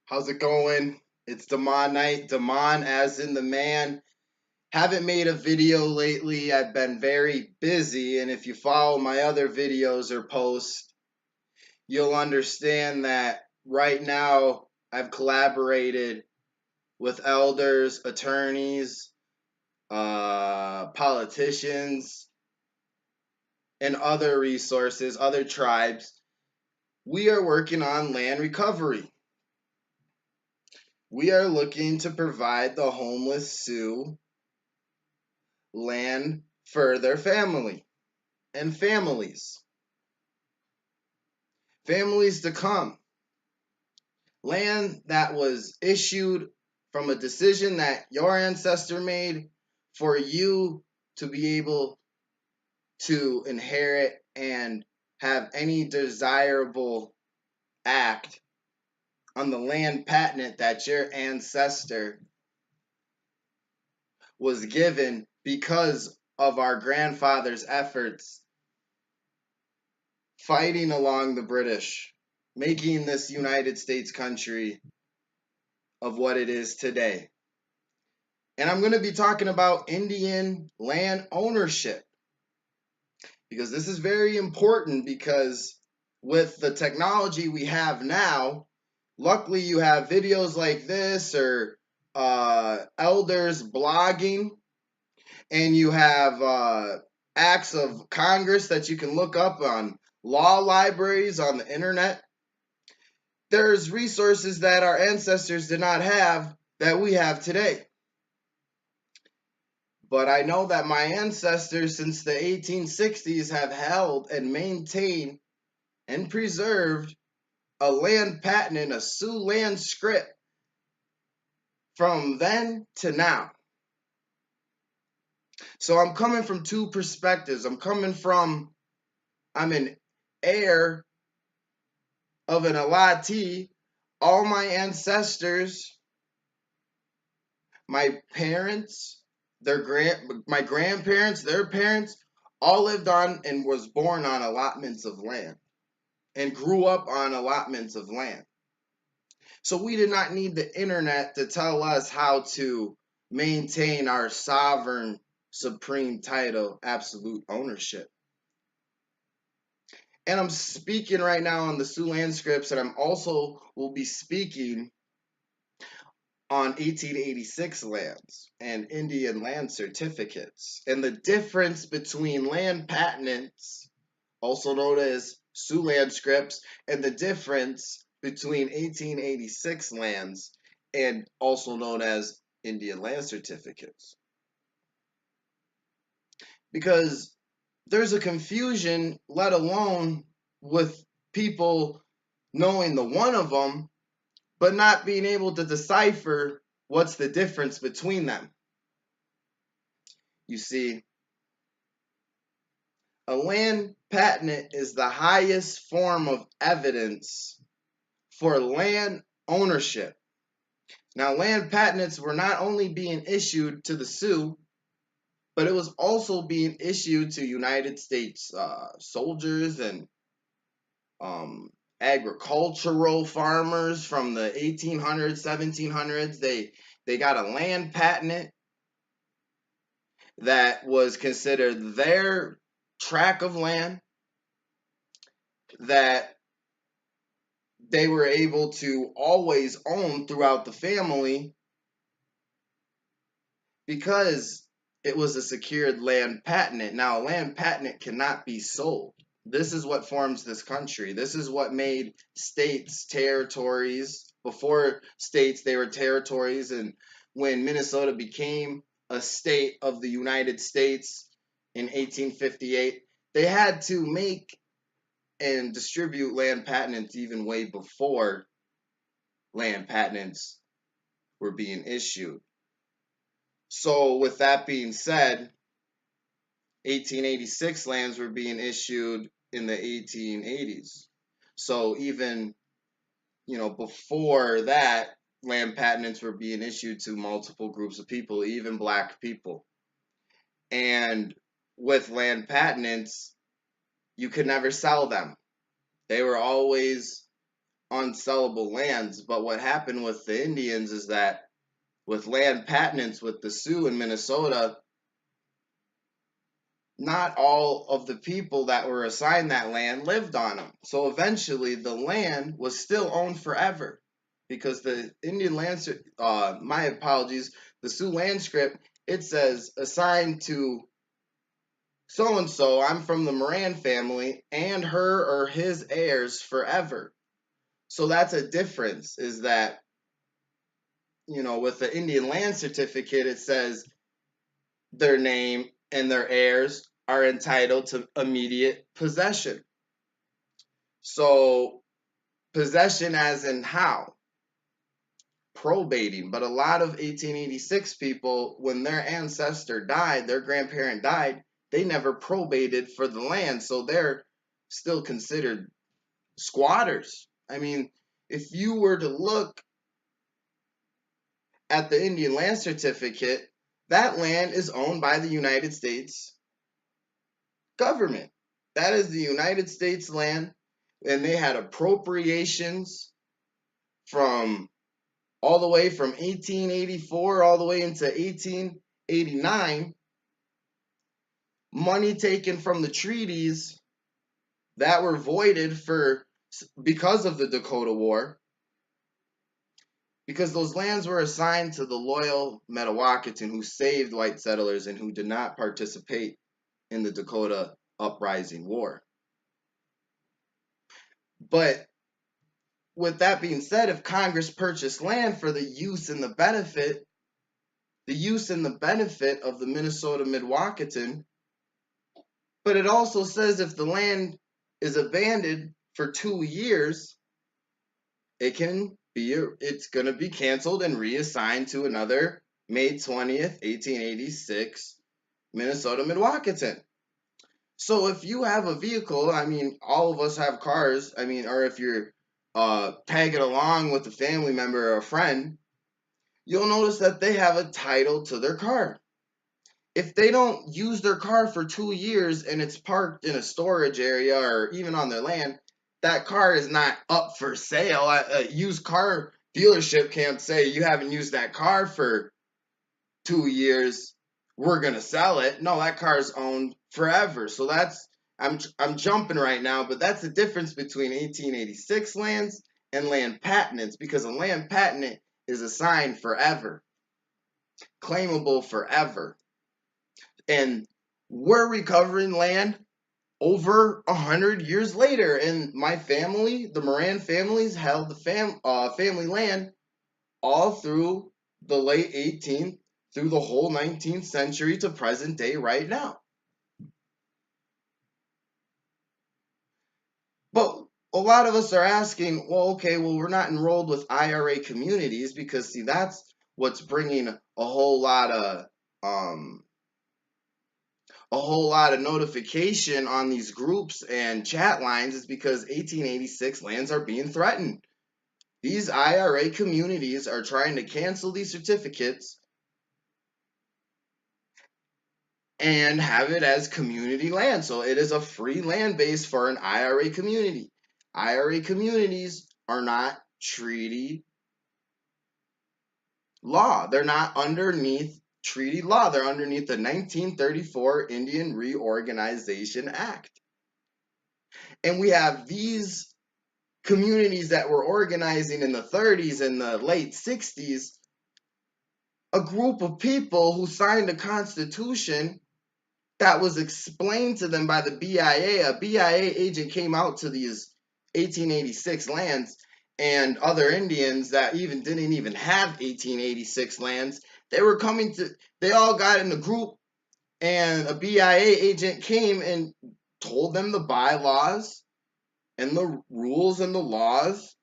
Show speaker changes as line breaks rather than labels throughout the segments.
How's it going? It's Damon Night. Damon as in the man. Haven't made a video lately. I've been very busy, and if you follow my other videos or posts, you'll understand that right now I've collaborated with elders, attorneys, politicians, and other resources, other tribes. We are working on land recovery. We are looking to provide the homeless Sioux land for their family and families to come. Land that was issued from a decision that your ancestor made for you to be able to inherit and have any desirable act on the land patent that your ancestor was given because of our grandfather's efforts fighting along the British, making this United States country of what it is today. And I'm going to be talking about Indian land ownership because this is very important because with the technology we have now, luckily you have videos like this or elders blogging, and you have acts of Congress that you can look up on law libraries on the internet. There's resources that our ancestors did not have that we have today. But I know that my ancestors since the 1860s have held and maintained and preserved a land patent and a Sioux land script from then to now. So I'm coming from two perspectives. I'm an heir of an Alati. All my ancestors, my parents, my grandparents, their parents, all lived on and was born on allotments of land and grew up on allotments of land. So we did not need the internet to tell us how to maintain our sovereign supreme title, absolute ownership. And I'm speaking right now on the Sioux land scripts, and I'm also will be speaking on 1886 lands and Indian land certificates and the difference between land patents, also known as Sioux land scripts, and the difference between 1886 lands and also known as Indian land certificates. Because there's a confusion, let alone with people knowing the one of them, but not being able to decipher what's the difference between them. You see, a land patent is the highest form of evidence for land ownership. Now, land patents were not only being issued to the Sioux, but it was also being issued to United States soldiers and agricultural farmers from the 1800s, 1700s. They got a land patent that was considered their tract of land that they were able to always own throughout the family because it was a secured land patent. Now, a land patent cannot be sold. This is what forms this country. This is what made states territories. Before states, they were territories. And when Minnesota became a state of the United States in 1858, they had to make and distribute land patents even way before land patents were being issued. So with that being said, 1886 lands were being issued in the 1880s. So even, before that, land patents were being issued to multiple groups of people, even black people. And with land patents, you could never sell them. They were always unsellable lands. But what happened with the Indians is that with land patents with the Sioux in Minnesota, not all of the people that were assigned that land lived on them. So eventually the land was still owned forever because the Indian land, my apologies, the Sioux land script, it says assigned to so and so, I'm from the Moran family, and her or his heirs forever. So that's a difference, is that, with the Indian land certificate, it says their name and their heirs are entitled to immediate possession. So, possession as in how? Probating. But a lot of 1886 people, when their ancestor died, their grandparent died, they never probated for the land. So they're still considered squatters. I mean, if you were to look at the Indian land certificate, that land is owned by the United States government. That is the United States land, and they had appropriations from all the way from 1884 all the way into 1889, money taken from the treaties that were voided because of the Dakota War, because those lands were assigned to the loyal Metawakan who saved white settlers and who did not participate in the Dakota Uprising War. But with that being said, if Congress purchased land for the use and the benefit of the Minnesota Midwakanton, but it also says if the land is abandoned for 2 years, it's going to be canceled and reassigned to another May 20th, 1886 Minnesota Midwakanton. So if you have a vehicle, I mean, all of us have cars, I mean, or if you're tagging along with a family member or a friend, you'll notice that they have a title to their car. If they don't use their car for 2 years and it's parked in a storage area or even on their land, that car is not up for sale. A used car dealership can't say you haven't used that car for 2 years, we're gonna sell it. No, that car is owned forever. So I'm jumping right now, but that's the difference between 1886 lands and land patents, because a land patent is assigned forever, claimable forever. And we're recovering land over 100 years later. And my family, the Moran families, held the family land all through the late 18th, through the whole 19th century to present day right now. But a lot of us are asking, well, okay, well, we're not enrolled with IRA communities, because see, that's what's bringing a whole lot of notification on these groups and chat lines, is because 1886 lands are being threatened. These IRA communities are trying to cancel these certificates and have it as community land. So it is a free land base for an IRA community. IRA communities are not treaty law. They're not underneath treaty law. They're underneath the 1934 Indian Reorganization Act. And we have these communities that were organizing in the 30s and the late 60s, a group of people who signed a constitution that was explained to them by the BIA. A BIA agent came out to these 1886 lands, and other Indians that didn't even have 1886 lands, they all got in a group, and a BIA agent came and told them the bylaws and the rules and the laws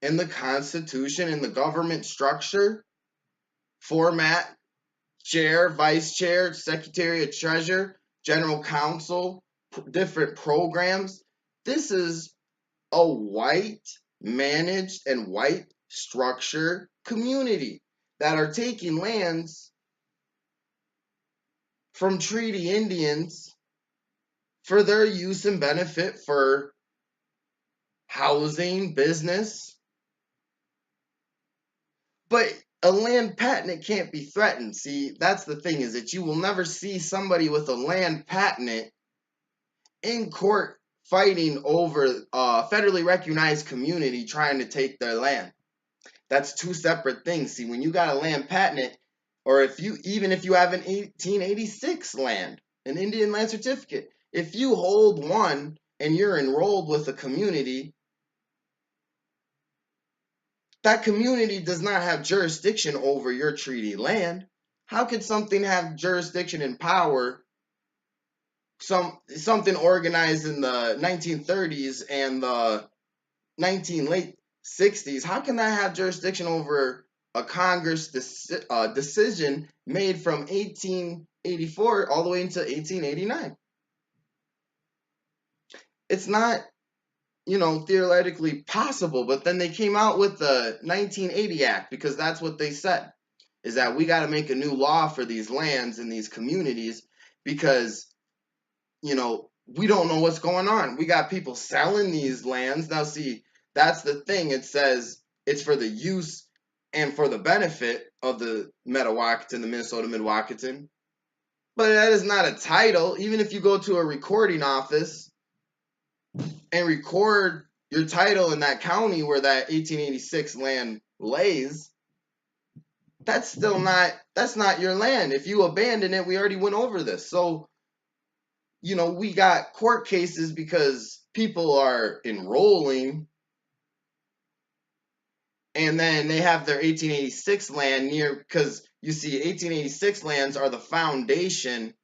and the Constitution and the government structure, format, chair, vice chair, secretary of treasurer, general counsel, different programs. This is a white managed and white structure community that are taking lands from treaty Indians for their use and benefit for housing, business. But a land patent can't be threatened. See, that's the thing, is that you will never see somebody with a land patent in court fighting over a federally recognized community trying to take their land. That's two separate things. See, when you got a land patent, or even if you have an 1886 land, an Indian land certificate, if you hold one and you're enrolled with a community, that community does not have jurisdiction over your treaty land. How could something have jurisdiction and power, something organized in the 1930s and the late 60s? How can that have jurisdiction over a Congress decision made from 1884 all the way into 1889? It's not, theoretically possible. But then they came out with the 1980 Act, because that's what they said, is that we got to make a new law for these lands and these communities, because, we don't know what's going on. We got people selling these lands. Now, see, that's the thing. It says it's for the use and for the benefit of the Metawakan, the Minnesota Midwakanton. But that is not a title. Even if you go to a recording office and record your title in that county where that 1886 land lays, that's not your land. If you abandon it, we already went over this. So, we got court cases because people are enrolling, and then they have their 1886 land near, because you see 1886 lands are the foundation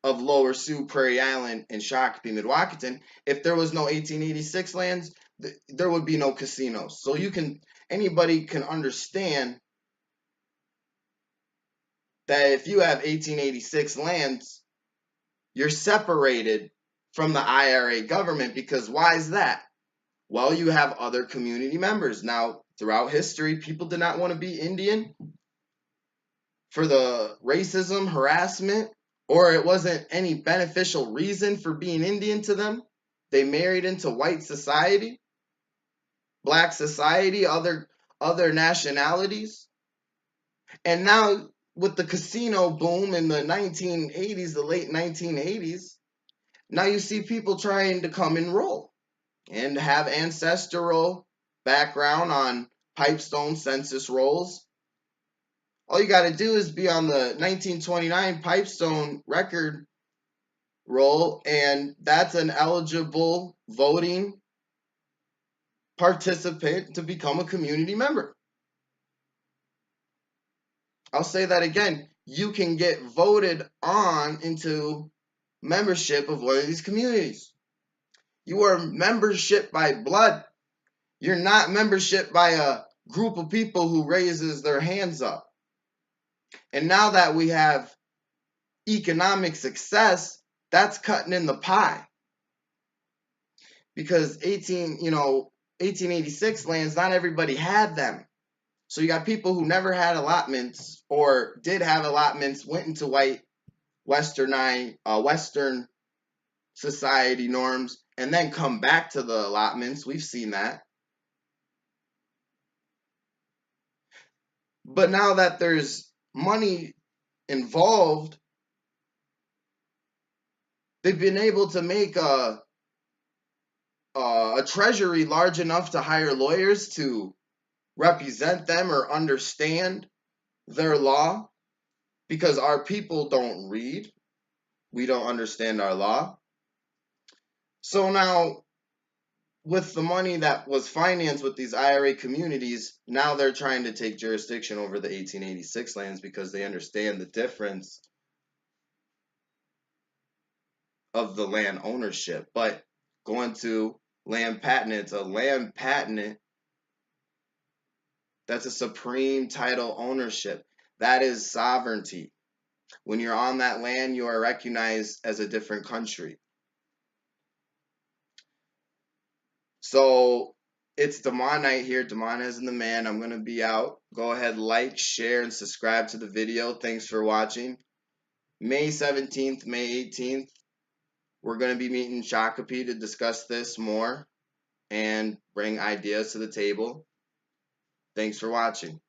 of Lower Sioux, Prairie Island, and Shakopee, Midwakanton. If there was no 1886 lands, there would be no casinos. So anybody can understand that if you have 1886 lands, you're separated from the IRA government. Because why is that? Well, you have other community members. Now, throughout history, people did not want to be Indian for the racism, harassment, or it wasn't any beneficial reason for being Indian to them. They married into white society, black society, other nationalities. And now with the casino boom in the 1980s, the late 1980s, now you see people trying to come enroll and have ancestral background on pipestone census rolls. All you got to do is be on the 1929 pipestone record roll, and that's an eligible voting participant to become a community member. I'll say that again. You can get voted on into membership of one of these communities. You are membership by blood. You're not membership by a group of people who raises their hands up. And now that we have economic success, that's cutting in the pie. Because 1886 lands, not everybody had them. So you got people who never had allotments, or did have allotments, went into white Western society norms, and then come back to the allotments. We've seen that. But now that there's money involved, they've been able to make a treasury large enough to hire lawyers to represent them or understand their law, because our people don't read. We don't understand our law. So now, with the money that was financed with these IRA communities, now they're trying to take jurisdiction over the 1886 lands, because they understand the difference of the land ownership. But going to land patent, it's a land patent. That's a supreme title ownership. That is sovereignty. When you're on that land, you are recognized as a different country. So it's Demonite here, Demonite and the Man. I'm going to be out. Go ahead, like, share, and subscribe to the video. Thanks for watching. May 17th, May 18th, we're going to be meeting Shakopee to discuss this more. and bring ideas to the table. Thanks for watching.